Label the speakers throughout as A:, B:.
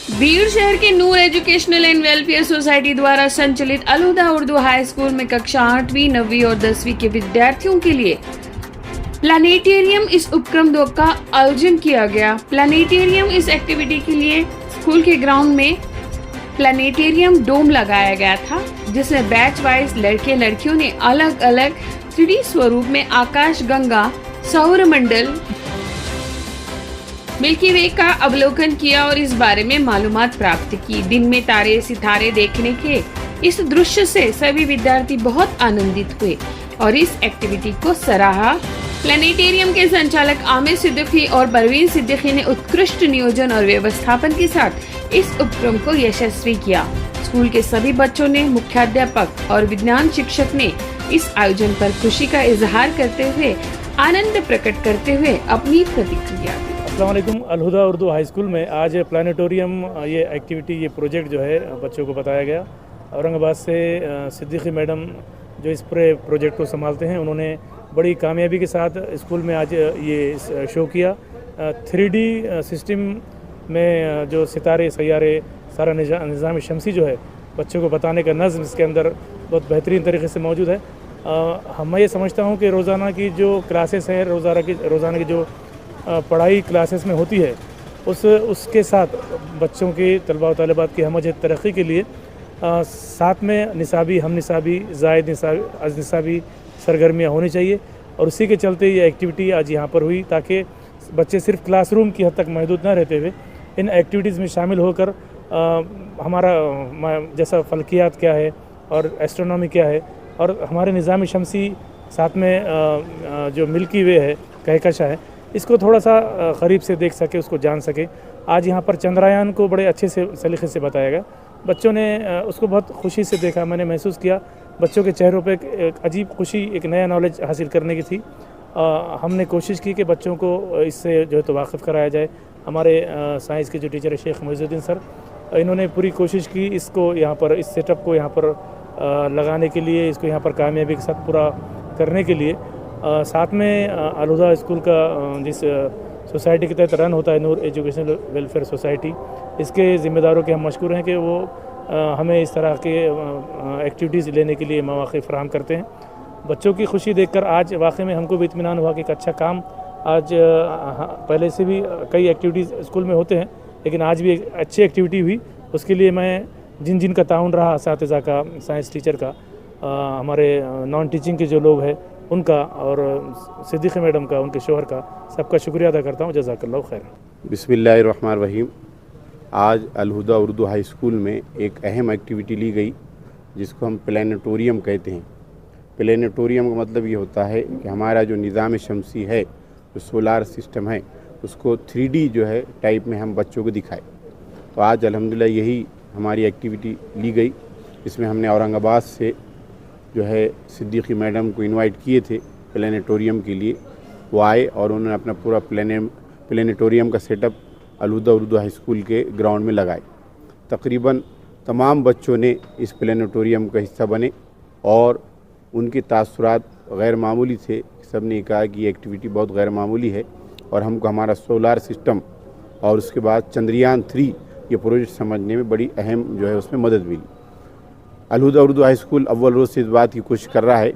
A: भीड़ शहर के नूर एजुकेशनल एंड वेलफेयर सोसाइटी द्वारा संचालित अलहुदा उर्दू हाई स्कूल में कक्षा 8वीं, 9वीं और 10वीं के विद्यार्थियों के लिए प्लानिटेरियम इस उपक्रम का आयोजन किया गया। प्लानिटेरियम इस एक्टिविटी के लिए स्कूल के ग्राउंड में प्लानिटेरियम डोम लगाया गया था, जिसमें बैच वाइज लड़के लड़कियों ने अलग अलग 3D स्वरूप में आकाश गंगा, सौर मंडल, मिल्की वे का अवलोकन किया और इस बारे में मालूमात प्राप्त की। दिन में तारे सितारे देखने के इस दृश्य से सभी विद्यार्थी बहुत आनंदित हुए और इस एक्टिविटी को सराहा। प्लानिटेरियम के संचालक आमिर सिद्दीकी और परवीन सिद्दीकी ने उत्कृष्ट नियोजन और व्यवस्थापन के साथ इस उपक्रम को यशस्वी किया। स्कूल के सभी बच्चों ने, मुख्याध्यापक और विज्ञान शिक्षक ने इस आयोजन पर खुशी का इजहार करते हुए आनंद प्रकट करते हुए अपनी प्रतिक्रिया दी।
B: अस्सलाम वालेकुम। अलहुदा उर्दू हाई स्कूल में आज प्लानिटोरियम ये एक्टिविटी, ये प्रोजेक्ट जो है बच्चों को बताया गया। औरंगाबाद से सिद्दीकी मैडम जो इस पूरे प्रोजेक्ट को संभालते हैं, उन्होंने बड़ी कामयाबी के साथ स्कूल में आज ये शो किया। 3D सिस्टम में जो सितारे सैयारे सारा निज़ाम शमसी जो है बच्चों को बताने का नज़्म इसके अंदर बहुत बेहतरीन तरीके से मौजूद है। मैं ये समझता हूँ कि रोज़ाना की जो क्लासेस है, रोज़ाना की जो पढ़ाई क्लासेस में होती है, उसके साथ बच्चों की तलबा व तालिबात की हमज तरक्की के लिए साथ में निसाबी, हम निसाबी, ज़ायद निसाबी, अज़ निसाबी सरगर्मियाँ होनी चाहिए। और उसी के चलते ये एक्टिविटी आज यहाँ पर हुई, ताकि बच्चे सिर्फ क्लासरूम की हद तक महदूद न रहते हुए इन एक्टिविटीज़ में शामिल होकर हमारा जैसा फल्कियात क्या है और एस्ट्रोनॉमी क्या है और हमारे निज़ाम शमसी, साथ में जो मिल्की वे है, कहकशा है, इसको थोड़ा सा करीब से देख सके, उसको जान सके। आज यहाँ पर चंद्रयान को बड़े अच्छे से सलीके से बताया गया। बच्चों ने उसको बहुत खुशी से देखा, मैंने महसूस किया बच्चों के चेहरों पे एक अजीब खुशी, एक नया नॉलेज हासिल करने की थी। हमने कोशिश की कि बच्चों को इससे जो है तो वाकिफ़ कराया जाए। हमारे साइंस के जो टीचर है शेख मोइज़ुद्दीन सर, इन्होंने पूरी कोशिश की इसको यहाँ पर, इस सेटअप को यहाँ पर लगाने के लिए, इसको यहाँ पर कामयाबी के साथ पूरा करने के लिए। साथ में अलहुदा स्कूल का जिस सोसाइटी के तहत रन होता है नूर एजुकेशनल वेलफेयर सोसाइटी, इसके ज़िम्मेदारों के हम मशकूर हैं कि वो हमें इस तरह के एक्टिविटीज़ लेने के लिए मौक़े फ़राहम करते हैं। बच्चों की खुशी देखकर आज वाकई में हमको भी इत्मीनान हुआ कि एक अच्छा काम आज, पहले से भी कई एक्टिविटीज़ स्कूल में होते हैं, लेकिन आज भी एक अच्छी एक्टिविटी हुई। उसके लिए मैं जिन का ताउन रहा, असातिज़ा का, साइंस टीचर का, हमारे नॉन टीचिंग के जो लोग हैं उनका, और सिद्दीकी मैडम का, उनके शोहर का, सबका शुक्रिया अदा करता हूँ। जज़ाकल्लाहु खैर।
C: बिस्मिल्लाहिर्रहमानिर्रहीम। आज अलहुदा उर्दू हाई स्कूल में एक अहम एक्टिविटी ली गई, जिसको हम प्लानिटोरियम कहते हैं। प्लानिटोरियम का मतलब ये होता है कि हमारा जो निज़ाम शमसी है, जो सोलार सिस्टम है, उसको 3D जो है टाइप में हम बच्चों को दिखाए। तो आज अल्हम्दुलिल्लाह यही हमारी एक्टिविटी ली गई। इसमें हमने औरंगाबाद से जो है सिद्दीकी मैडम को इनवाइट किए थे प्लानिटोरियम के लिए। वो आए और उन्होंने अपना पूरा प्लानिटोरियम का setup Al Huda Urdu high school के ग्राउंड में लगाए। तकरीबन तमाम बच्चों ने इस प्लानिटोरियम का हिस्सा बने और उनके तासुरात गैर मामूली थे। सब ने कहा कि ये एक्टिविटी बहुत गैर मामूली है और हमको हमारा सोलार सिस्टम और उसके बाद चंद्रयान 3 ये प्रोजेक्ट समझने में बड़ी अहम जो है उसमें मदद मिली। अलहुदा उर्दू हाई स्कूल अव्वल रोज़ से इस बात की कोशिश कर रहा है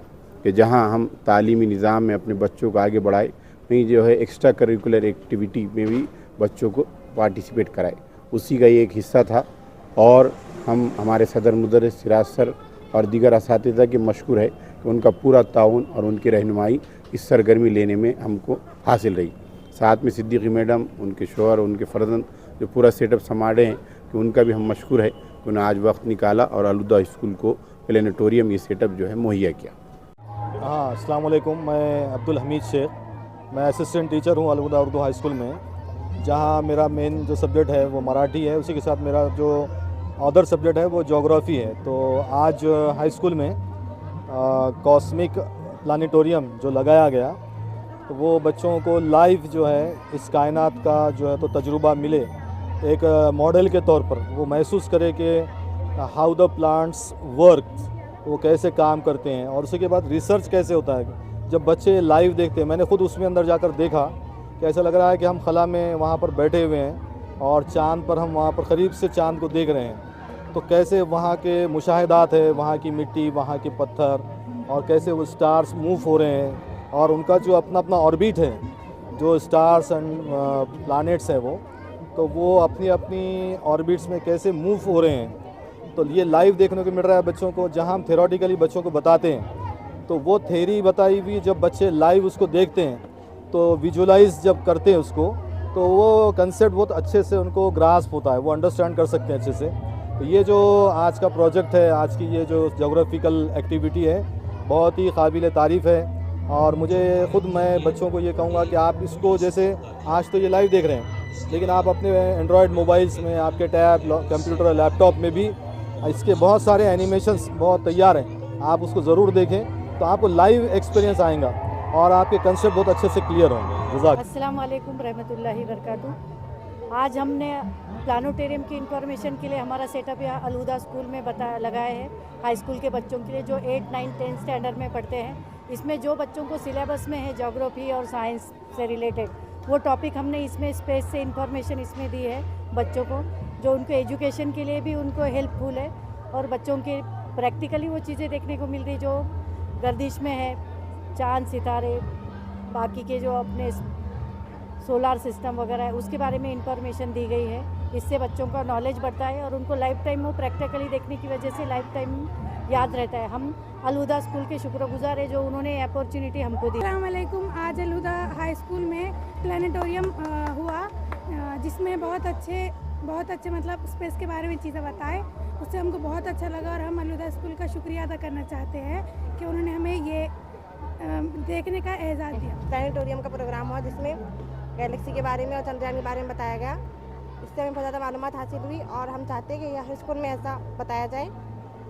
C: कि जहां हम तालीमी निज़ाम में अपने बच्चों को आगे बढ़ाए, वहीं जो है एक्स्ट्रा करिकुलर एक्टिविटी में भी बच्चों को पार्टिसिपेट कराए। उसी का ये एक हिस्सा था और हम हमारे सदर मुदर्रिस सिराज सर और दीगर असातिज़ा के मशकूर है कि उनका पूरा ताउन और उनकी रहनुमाई इस सरगर्मी लेने में हमको हासिल रही। साथ में सिद्दीकी मैडम, उनके शोहर, उनके फ़र्जंद जो पूरा सेटअप संभाले हैं, कि उनका भी हम मशकूर है कि उन्होंने आज वक्त निकाला और अलहुदा स्कूल को प्लानिटोरियम ये सेटअप जो है मुहैया किया।
D: हाँ, अस्सलाम वालेकुम। मैं अब्दुल हमीद शेख, मैं असिस्टेंट टीचर हूँ अलहुदा उर्दू हाई स्कूल में, जहाँ मेरा मेन जो सब्जेक्ट है वो मराठी है। उसी के साथ मेरा जो अदर सब्जेक्ट है वो ज्योग्राफ़ी है। तो आज हाई स्कूल में कॉस्मिक प्लानिटोरियम जो लगाया गया, तो वो बच्चों को लाइव जो है इस कायनात का जो है तो तजुर्बा मिले, एक मॉडल के तौर पर वो महसूस करे कि हाउ द प्लांट्स वर्क, वो कैसे काम करते हैं और उसके बाद रिसर्च कैसे होता है। जब बच्चे लाइव देखते हैं, मैंने खुद उसमें अंदर जाकर देखा कि ऐसा लग रहा है कि हम खला में वहाँ पर बैठे हुए हैं और चाँद पर हम वहाँ पर करीब से चाँद को देख रहे हैं। तो कैसे वहाँ के मुशाहिदात है, वहाँ की मिट्टी, वहाँ के पत्थर, और कैसे वो स्टार्स मूव हो रहे हैं, और उनका जो अपना अपना ऑर्बिट है, जो स्टार्स एंड प्लैनेट्स हैं वो अपनी अपनी ऑर्बिट्स में कैसे मूव हो रहे हैं। तो ये लाइव देखने को मिल रहा है बच्चों को। जहाँ हम थ्योरेटिकली बच्चों को बताते हैं तो वो थ्योरी बताई हुई जब बच्चे लाइव उसको देखते हैं तो विजुलाइज जब करते हैं उसको, तो वो कंसेप्ट बहुत अच्छे से उनको ग्रास्प होता है, वो अंडरस्टैंड कर सकते हैं अच्छे से। तो ये जो आज का प्रोजेक्ट है, आज की ये जो जोग्राफिकल एक्टिविटी है, बहुत ही काबिल तारीफ़ है। और मैं बच्चों को ये कहूँगा कि आप इसको, जैसे आज तो ये लाइव देख रहे हैं, लेकिन आप अपने एंड्रॉयड मोबाइल्स में, आपके टैब, कंप्यूटर, लैपटॉप में भी इसके बहुत सारे एनिमेशंस बहुत तैयार हैं। आप उसको ज़रूर देखें तो आपको लाइव एक्सपीरियंस आएगा और आपके कंसेप्ट बहुत अच्छे से क्लियर होंगे। जज़ाक।
E: अस्सलाम वालेकुम रहमतुल्लाहि वबरकातुहू। आज हमने प्लानेटोरियम की इंफॉर्मेशन के लिए हमारा सेटअप यहाँ अलहुदा स्कूल में लगाया है, हाई स्कूल के बच्चों के लिए जो 8, 9, 10 स्टैंडर्ड में पढ़ते हैं। इसमें जो बच्चों को सिलेबस में है ज्योग्राफी और साइंस से रिलेटेड, वो टॉपिक हमने इसमें स्पेस से इंफॉर्मेशन इसमें दी है बच्चों को, जो उनको एजुकेशन के लिए भी उनको हेल्पफुल है, और बच्चों के प्रैक्टिकली वो चीज़ें देखने को मिल रही जो गर्दिश में है, चांद, सितारे, बाकी के जो अपने सोलार सिस्टम वगैरह है, उसके बारे में इंफॉर्मेशन दी गई है। इससे बच्चों का नॉलेज बढ़ता है और उनको लाइफ टाइम वो प्रैक्टिकली देखने की वजह से लाइफ टाइम याद रहता है। हम अलहुदा स्कूल के शुक्रगुजार है जो उन्होंने अपॉर्चुनिटी हमको दी।
F: अस्सलाम वालेकुम। आज अलहुदा हाई स्कूल में प्लानेटोरियम हुआ, जिसमें बहुत अच्छे मतलब स्पेस के बारे में चीज़ें बताए। उससे हमको बहुत अच्छा लगा और हम अलहुदा स्कूल का शुक्रिया अदा करना चाहते हैं कि उन्होंने हमें ये देखने का एजाज़ दिया।
G: प्लानेटोरियम का प्रोग्राम हुआ जिसमें गैलेक्सी के बारे में और चंद्रयान के बारे में बताया गया। इससे हमें बहुत ज़्यादा मालूमात हासिल हुई और हम चाहते हैं कि यह स्कूल में ऐसा बताया जाए,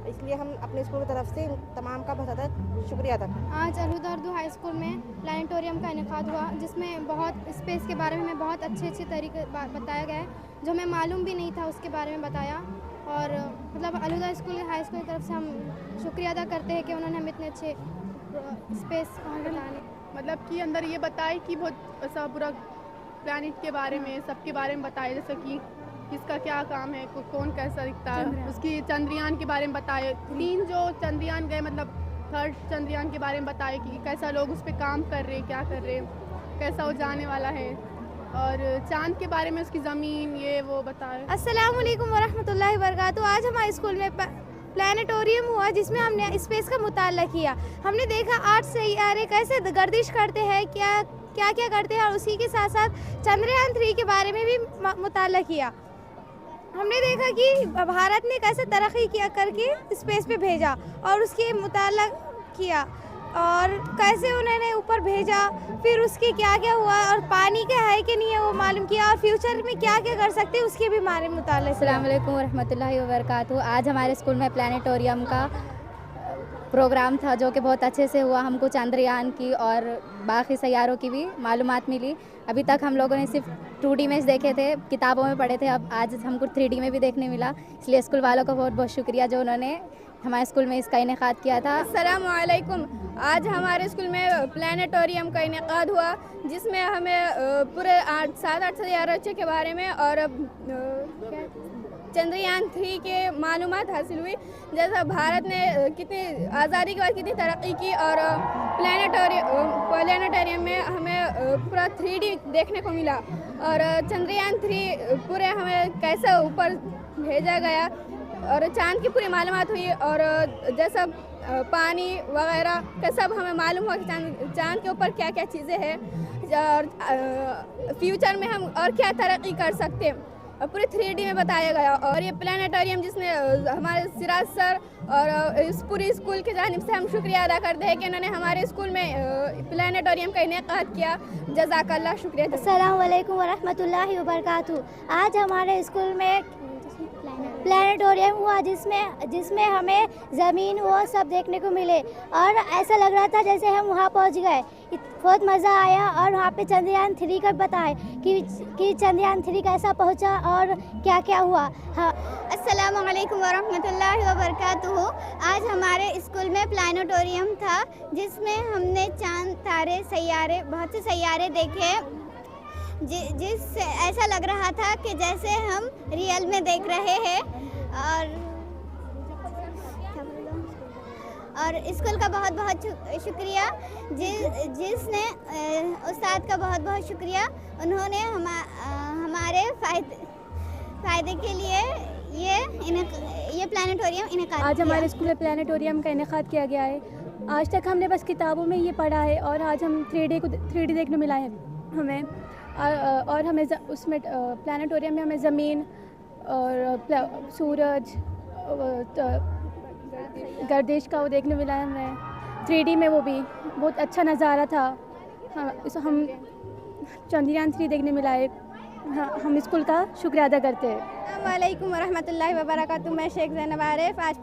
G: इसलिए हम अपने स्कूल की तरफ से तमाम का बहुत ज़्यादा शुक्रिया अदा करते हैं।
H: आज अलहुदा उर्दू हाई स्कूल में प्लानेटोरियम का इनेकाद हुआ, जिसमें बहुत स्पेस के बारे में बहुत अच्छे तरीके बताया गया है, जो हमें मालूम भी नहीं था उसके बारे में बताया। और मतलब अलहुदा स्कूल हाई स्कूल की तरफ से हम शुक्रिया अदा करते हैं कि उन्होंने हमें इतने अच्छे स्पेस बताने,
I: मतलब कि अंदर ये बताए कि बहुत ऐसा पूरा प्लैनेट के बारे में, सबके बारे में बताए, जैसे कि किसका क्या काम है, कौन कैसा दिखता है, उसकी चंद्रयान के बारे में बताए। 3 जो चंद्रयान गए, मतलब 3rd चंद्रयान के बारे में बताए कि कैसा लोग उस पर काम कर रहे हैं, क्या कर रहे हैं, कैसा वो जाने वाला है, और चांद के बारे में उसकी ज़मीन ये वो बताए।
H: अस्सलाम वालेकुम वरहमतुल्लाहि वबरकातुहू। आज हमारे स्कूल में प्लानेटोरियम हुआ, जिसमें हमने स्पेस का मुताला किया। हमने देखा 8 सितारे कैसे गर्दिश करते हैं, क्या करते हैं, और उसी के साथ साथ चंद्रयान 3 के बारे में भी मुताला किया। हमने देखा कि भारत ने कैसे तरक्की किया करके स्पेस पे भेजा और उसके मुताला किया, और कैसे उन्होंने ऊपर भेजा, फिर उसके क्या हुआ, और पानी का है कि नहीं है वो मालूम किया, और फ्यूचर में क्या कर सकते हैं उसके भी बारे में मुताला।
J: अस्सलाम वालेकुम वरहमतुल्लाहि वबरकातुहू। आज हमारे स्कूल में प्लानेटोरियम का प्रोग्राम था जो कि बहुत अच्छे से हुआ। हमको चंद्रयान की और बाकी सैयारों की भी मालूमात मिली। अभी तक हम लोगों ने सिर्फ 2D में देखे थे, किताबों में पढ़े थे, अब आज हमको 3D में भी देखने मिला। इसलिए स्कूल वालों का बहुत बहुत शुक्रिया जो उन्होंने हमारे स्कूल में इसका इनेकाद किया था।
K: अस्सलाम वालेकुम। आज हमारे स्कूल में प्लानेटोरियम का इनेकाद हुआ, जिसमें हमें पूरे 7-8 सैयारों के बारे में और चंद्रयान 3 के मालूमात हासिल हुई। जैसा भारत ने कितनी आज़ादी के बाद कितनी तरक्की की, और प्लानेटोरियम में हमें पूरा 3D देखने को मिला, और चंद्रयान 3 पूरे हमें कैसे ऊपर भेजा गया और चांद की पूरी मालूमात हुई, और जैसा पानी वगैरह का सब हमें मालूम हुआ कि चांद के ऊपर क्या क्या चीज़ें हैं, और फ्यूचर में हम और क्या तरक्की कर सकते हैं, और पूरे 3D में बताया गया। और ये प्लानेटोरियम जिसने हमारे सिराज सर और इस पूरी स्कूल की जानिब से हम शुक्रिया अदा करते हैं कि उन्होंने हमारे स्कूल में प्लानेटोरियम का इनेकाद किया। जज़ाकल्लाह, शुक्रिया।
H: अस्सलाम वालेकुम वरहमतुल्लाहि वबरकातुहू। आज हमारे स्कूल में प्लानेटोरियम हुआ, जिसमें हमें ज़मीन वो सब देखने को मिले, और ऐसा लग रहा था जैसे हम वहाँ पहुँच गए। बहुत मज़ा आया, और वहाँ पे चंद्रयान 3 का बताए कि चंद्रयान 3 कैसा पहुँचा और क्या क्या हुआ। हाँ।
L: अस्सलामु अलैकुम वरहमतुल्लाहि वबरकातुहू। आज हमारे स्कूल में प्लानेटोरियम था, जिसमें हमने चांद, तारे, सैयारे, बहुत से सैयारे देखे। जिससे ऐसा लग रहा था कि जैसे हम रियल में देख रहे हैं। और स्कूल का बहुत बहुत शुक्रिया, जिसने उस्ताद का बहुत बहुत शुक्रिया। उन्होंने हमारे फ़ायदे के लिए ये प्लानिटोरियम इनेकाद
M: आज हमारे स्कूल में प्लानिटोरियम का इनेकाद किया गया है। आज तक हमने बस किताबों में ये पढ़ा है और आज हम 3D देखने मिला है हमें। और हमें उसमें प्लानिटोरियम में हमें ज़मीन और सूरज गर्दिश का वो देखने मिला है हमें 3D में। वो भी बहुत अच्छा नज़ारा था। हम चंद्रयान 3 देखने मिला है। हम स्कूल का शुक्रिया अदा करते हैं।
K: अस्सलाम वालेकुम वरहमतुल्लाहि वबरकातुहू। मैं शेख ज़ैनब आरिफ। आज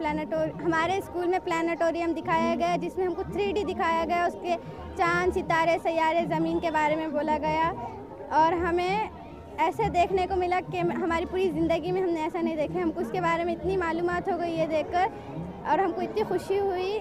K: हमारे स्कूल में प्लानिटोरियम दिखाया गया, जिसमें हमको 3D दिखाया गया। उसके चाँद, सितारे, सैयारे, ज़मीन के बारे में बोला गया और हमें ऐसे देखने को मिला कि हमारी पूरी ज़िंदगी में हमने ऐसा नहीं देखा। हमको उसके बारे में इतनी मालूमात हो गई ये देखकर और हमको इतनी खुशी हुई,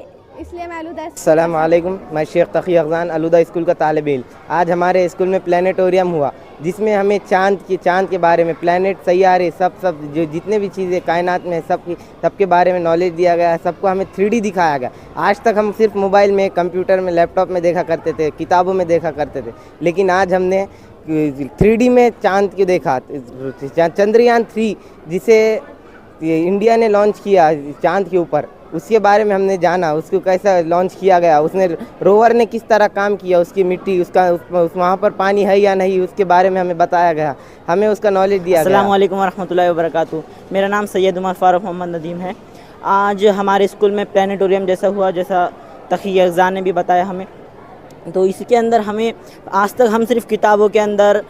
K: इसलिए मैं अलहुदा।
N: अस्सलाम वालेकुम, मैं शेख तकी अफ़ज़ान अलहुदा स्कूल का तालिब इल्म। आज हमारे स्कूल में प्लानिटोरियम हुआ, जिसमें हमें चाँद के बारे में, प्लैनेट, सैयारे, सब जो जितने भी चीज़ें कायनात में सबके बारे में नॉलेज दिया गया है। सबको हमें 3D दिखाया गया। आज तक हम सिर्फ मोबाइल में, कंप्यूटर में, लैपटॉप में देखा करते थे, किताबों में देखा करते थे, लेकिन आज हमने 3D में चाँद को देखा। चंद्रयान 3 जिसे इंडिया ने लॉन्च किया चाँद के ऊपर, उसके बारे में हमने जाना, उसको कैसा लॉन्च किया गया, उसने रोवर ने किस तरह काम किया, उसकी मिट्टी, वहाँ पर पानी है या नहीं, उसके बारे में हमें बताया गया, हमें उसका नॉलेज दिया गया।
O: अस्सलाम वालेकुम वरहमतुल्लाहि वबरकातुहू। मेरा नाम सैयद उमर फारूक मोहम्मद नदीम है। आज हमारे स्कूल में प्लानिटोरियम जैसा हुआ, जैसा तकी अफ़ज़ान ने भी बताया हमें, तो इसके अंदर हमें आज तक हम सिर्फ किताबों के अंदर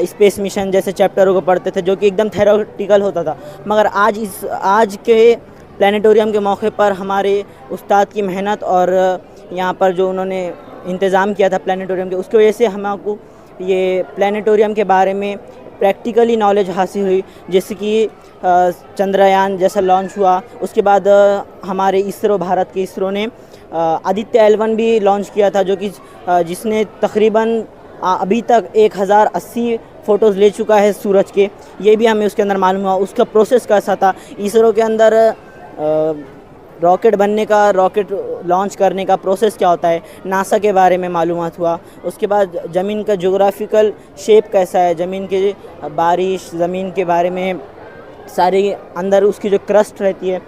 O: स्पेस मिशन जैसे चैप्टरों को पढ़ते थे, जो कि एकदम थ्योरेटिकल होता था। मगर आज के प्लानिटोरियम के मौके पर हमारे उस्ताद की मेहनत और यहाँ पर जो उन्होंने इंतज़ाम किया था प्लानिटोरियम के, उसकी वजह से हमको ये प्लानिटोरियम के बारे में प्रैक्टिकली नॉलेज हासिल हुई। जैसे कि चंद्रयान जैसा लॉन्च हुआ, उसके बाद हमारे इसरो, भारत के इसरो ने आदित्य L1 भी लॉन्च किया था, जो कि जिसने तकरीबन अभी तक 1080 फ़ोटोज़ ले चुका है सूरज के। ये भी हमें उसके अंदर मालूम हुआ। उसका प्रोसेस कैसा था, इसरो के अंदर रॉकेट बनने का, रॉकेट लॉन्च करने का प्रोसेस क्या होता है, नासा के बारे में मालूमात हुआ। उसके बाद ज़मीन का जोग्राफिकल शेप कैसा है, ज़मीन के बारिश, ज़मीन के बारे में सारे अंदर उसकी जो क्रस्ट रहती है,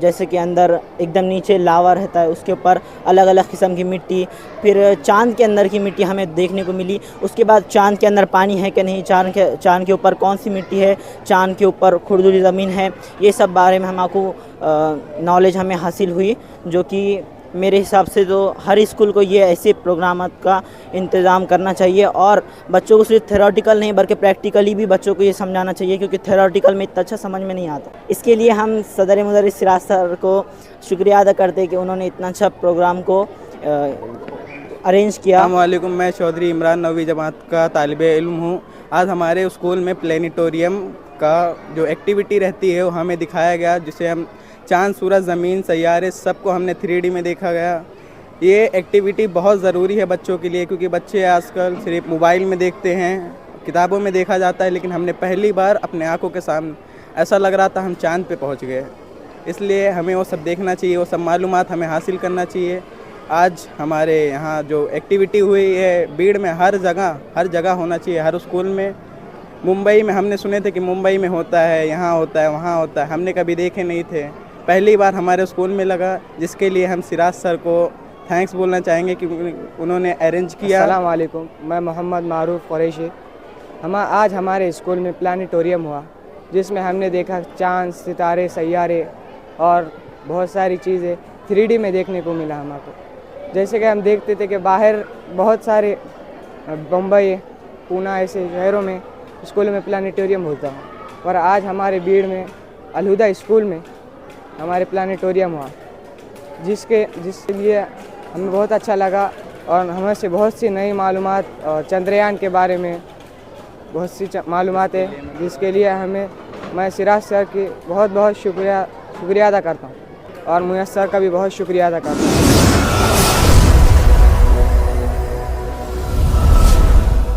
O: जैसे कि अंदर एकदम नीचे लावा रहता है, उसके ऊपर अलग अलग किस्म की मिट्टी। फिर चाँद के अंदर की मिट्टी हमें देखने को मिली। उसके बाद चाँद के अंदर पानी है कि नहीं, चाँद के ऊपर कौन सी मिट्टी है, चाँद के ऊपर खुरदुरी ज़मीन है, ये सब बारे में हमको नॉलेज हमें हासिल हुई। जो कि मेरे हिसाब से तो हर स्कूल को ये ऐसे प्रोग्राम का इंतज़ाम करना चाहिए और बच्चों को सिर्फ थ्योरेटिकल नहीं बल्कि प्रैक्टिकली भी बच्चों को ये समझाना चाहिए, क्योंकि थ्योरेटिकल में इतना अच्छा समझ में नहीं आता। इसके लिए हम सदर मुदर्रिस सिराज सर को शुक्रिया अदा करते हैं कि उन्होंने इतना अच्छा प्रोग्राम को अरेंज किया।
P: अस्सलाम वालेकुम, मैं चौधरी इमरान 9वीं जमात का तालिब इल्म हूँ। आज हमारे स्कूल में प्लानिटोरियम का जो एक्टिविटी रहती है वो हमें दिखाया गया, जिसे हम चाँद, सूरज, ज़मीन, सैयारे सबको हमने 3D में देखा गया। ये एक्टिविटी बहुत ज़रूरी है बच्चों के लिए, क्योंकि बच्चे आजकल सिर्फ मोबाइल में देखते हैं, किताबों में देखा जाता है, लेकिन हमने पहली बार अपने आँखों के सामने ऐसा लग रहा था हम चाँद पे पहुँच गए। इसलिए हमें वो सब देखना चाहिए, वो सब मालूमात हमें हासिल करना चाहिए। आज हमारे यहाँ जो एक्टिविटी हुई है भीड़ में हर जगह होना चाहिए, हर स्कूल में। मुंबई में हमने सुने थे कि मुंबई में होता है, यहाँ होता है, वहाँ होता है, हमने कभी देखे नहीं थे, पहली बार हमारे स्कूल में लगा, जिसके लिए हम सिराज सर को थैंक्स बोलना चाहेंगे कि उन्होंने अरेंज किया।
Q: अस्सलाम वालेकुम, मैं मोहम्मद मारूफ कुरैशी। आज हमारे स्कूल में प्लानिटोरियम हुआ, जिसमें हमने देखा चाँद, सितारे, सैयारे और बहुत सारी चीज़ें 3D में देखने को मिला हमको। जैसे कि हम देखते थे कि बाहर बहुत सारे बम्बई, पूना ऐसे शहरों में स्कूल में प्लानिटोरियम होता है, और आज हमारे भीड़ में अलहुदा स्कूल में हमारे प्लानिटोरियम हुआ, जिसके लिए हमें बहुत अच्छा लगा और हमें से बहुत सी नई मालूमात और चंद्रयान के बारे में बहुत सी मालूमात है, जिसके लिए मैं सिराज सर की बहुत शुक्रिया अदा करता हूँ और मुयस्सर का भी बहुत शुक्रिया अदा करता हूँ।